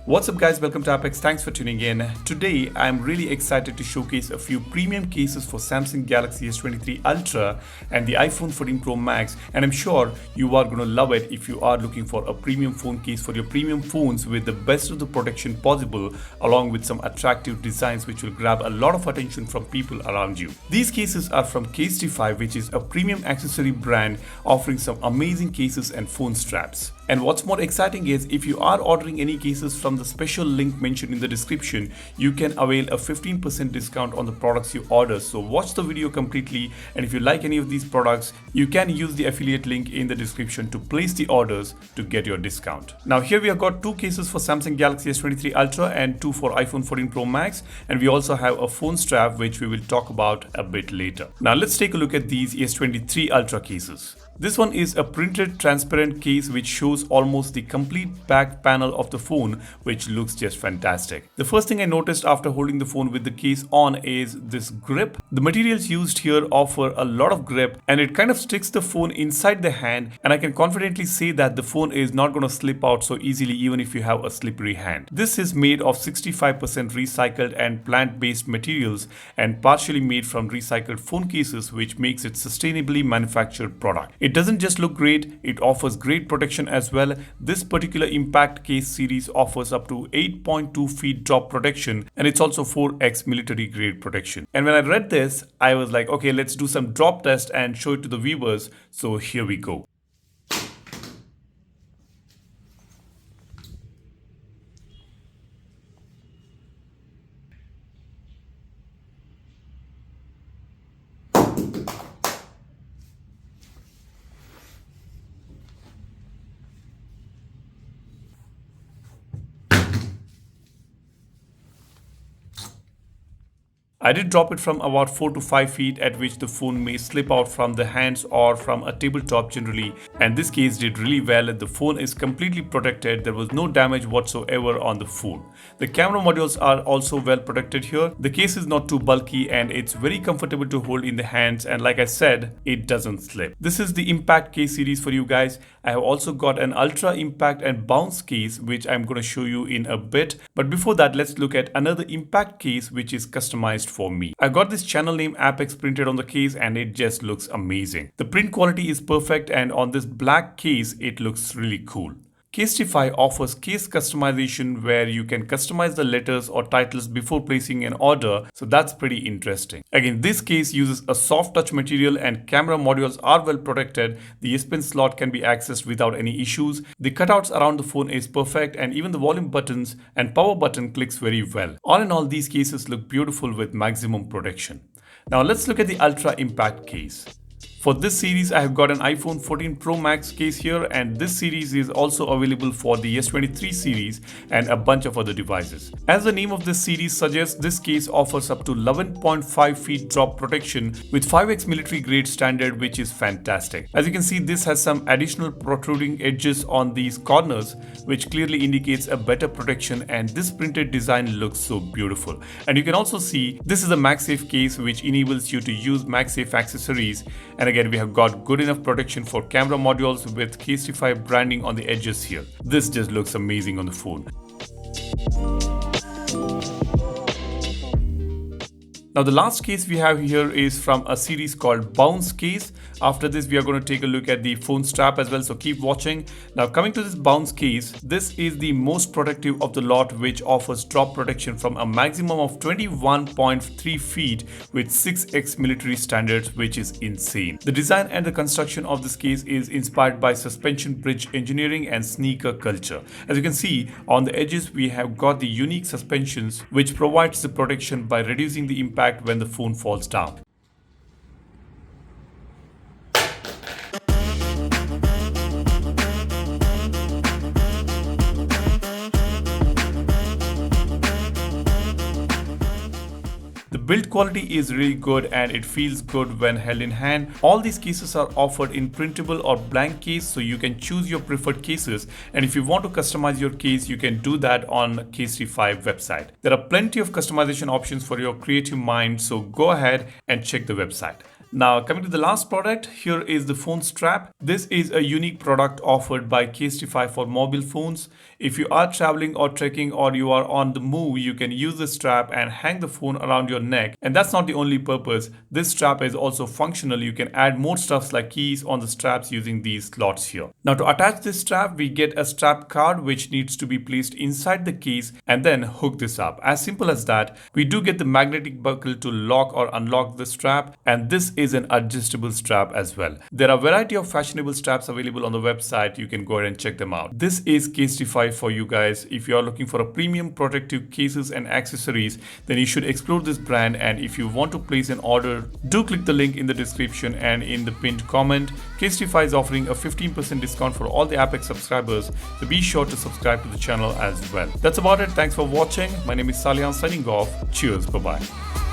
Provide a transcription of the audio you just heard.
What's up guys, welcome to Apex. Thanks for tuning in. Today I'm really excited to showcase a few premium cases for Samsung Galaxy S23 Ultra and the iPhone 14 Pro Max, and I'm sure you are going to love it if you are looking for a premium phone case for your premium phones with the best of the protection possible, along with some attractive designs which will grab a lot of attention from people around you. These cases are from Defy, which is a premium accessory brand offering some amazing cases and phone straps. And what's more exciting is if you are ordering any cases from the special link mentioned in the description, you can avail a 15% discount on the products you order. So watch the video completely, and if you like any of these products, you can use the affiliate link in the description to place the orders to get your discount. Now here we have got two cases for Samsung Galaxy S23 Ultra and two for iPhone 14 Pro Max, and we also have a phone strap which we will talk about a bit later. Now let's take a look at these S23 Ultra cases. This one is a printed transparent case which shows almost the complete back panel of the phone, which looks just fantastic. The first thing I noticed after holding the phone with the case on is this grip. The materials used here offer a lot of grip, and it kind of sticks the phone inside the hand, and I can confidently say that the phone is not going to slip out so easily even if you have a slippery hand. This is made of 65% recycled and plant-based materials and partially made from recycled phone cases, which makes it sustainably manufactured product. It doesn't just look great, it offers great protection as well. This particular impact case series offers up to 8.2 feet drop protection, and it's also 4x military grade protection. And when I read this, I was like, okay, let's do some drop test and show it to the viewers. So here we go. I did drop it from about 4 to 5 feet, at which the phone may slip out from the hands or from a tabletop generally, and this case did really well. The phone is completely protected, there was no damage whatsoever on the phone. The camera modules are also well protected here. The case is not too bulky and it's very comfortable to hold in the hands, and like I said, it doesn't slip. This is the impact case series for you guys. I have also got an ultra impact and bounce case which I'm going to show you in a bit, but before that let's look at another impact case which is customized for me. I got this channel name Apex printed on the case and it just looks amazing. The print quality is perfect, and on this black case it looks really cool. Defy offers case customization where you can customize the letters or titles before placing an order, so that's pretty interesting. Again, this case uses a soft touch material and camera modules are well protected. The S Pen slot can be accessed without any issues. The cutouts around the phone is perfect, and even the volume buttons and power button clicks very well. All in all, these cases look beautiful with maximum protection. Now let's look at the Ultra Impact case. For this series, I have got an iPhone 14 Pro Max case here, and this series is also available for the S23 series and a bunch of other devices. As the name of this series suggests, this case offers up to 11.5 feet drop protection with 5x military grade standard, which is fantastic. As you can see, this has some additional protruding edges on these corners, which clearly indicates a better protection, and this printed design looks so beautiful. And you can also see this is a MagSafe case which enables you to use MagSafe accessories, and again we have got good enough protection for camera modules with Defy branding on the edges here. This just looks amazing on the phone. Now the last case we have here is from a series called Bounce case. After this we are going to take a look at the phone strap as well, so keep watching. Now coming to this Bounce case, this is the most protective of the lot, which offers drop protection from a maximum of 21.3 feet with 6x military standards, which is insane. The design and the construction of this case is inspired by suspension bridge engineering and sneaker culture. As you can see, on the edges we have got the unique suspensions which provides the protection by reducing the impact when the phone falls down. The build quality is really good and it feels good when held in hand. All these cases are offered in printable or blank case, so you can choose your preferred cases, and if you want to customize your case, you can do that on Defy website. There are plenty of customization options for your creative mind, so go ahead and check the website. Now, coming to the last product, here is the phone strap. This is a unique product offered by Case Defy for mobile phones. If you are traveling or trekking or you are on the move, you can use the strap and hang the phone around your neck. And that's not the only purpose. This strap is also functional. You can add more stuffs like keys on the straps using these slots here. Now, to attach this strap, we get a strap card which needs to be placed inside the case and then hook this up. As simple as that. We do get the magnetic buckle to lock or unlock the strap, and this is an adjustable strap as well. There are a variety of fashionable straps available on the website. You can go ahead and check them out. This is Case Defy for you guys. If you are looking for a premium protective cases and accessories, then you should explore this brand. And if you want to place an order, do click the link in the description and in the pinned comment. Case Defy is offering a 15% discount for all the Apex subscribers, so be sure to subscribe to the channel as well. That's about it. Thanks for watching. My name is Salian signing off. Cheers. Bye-bye.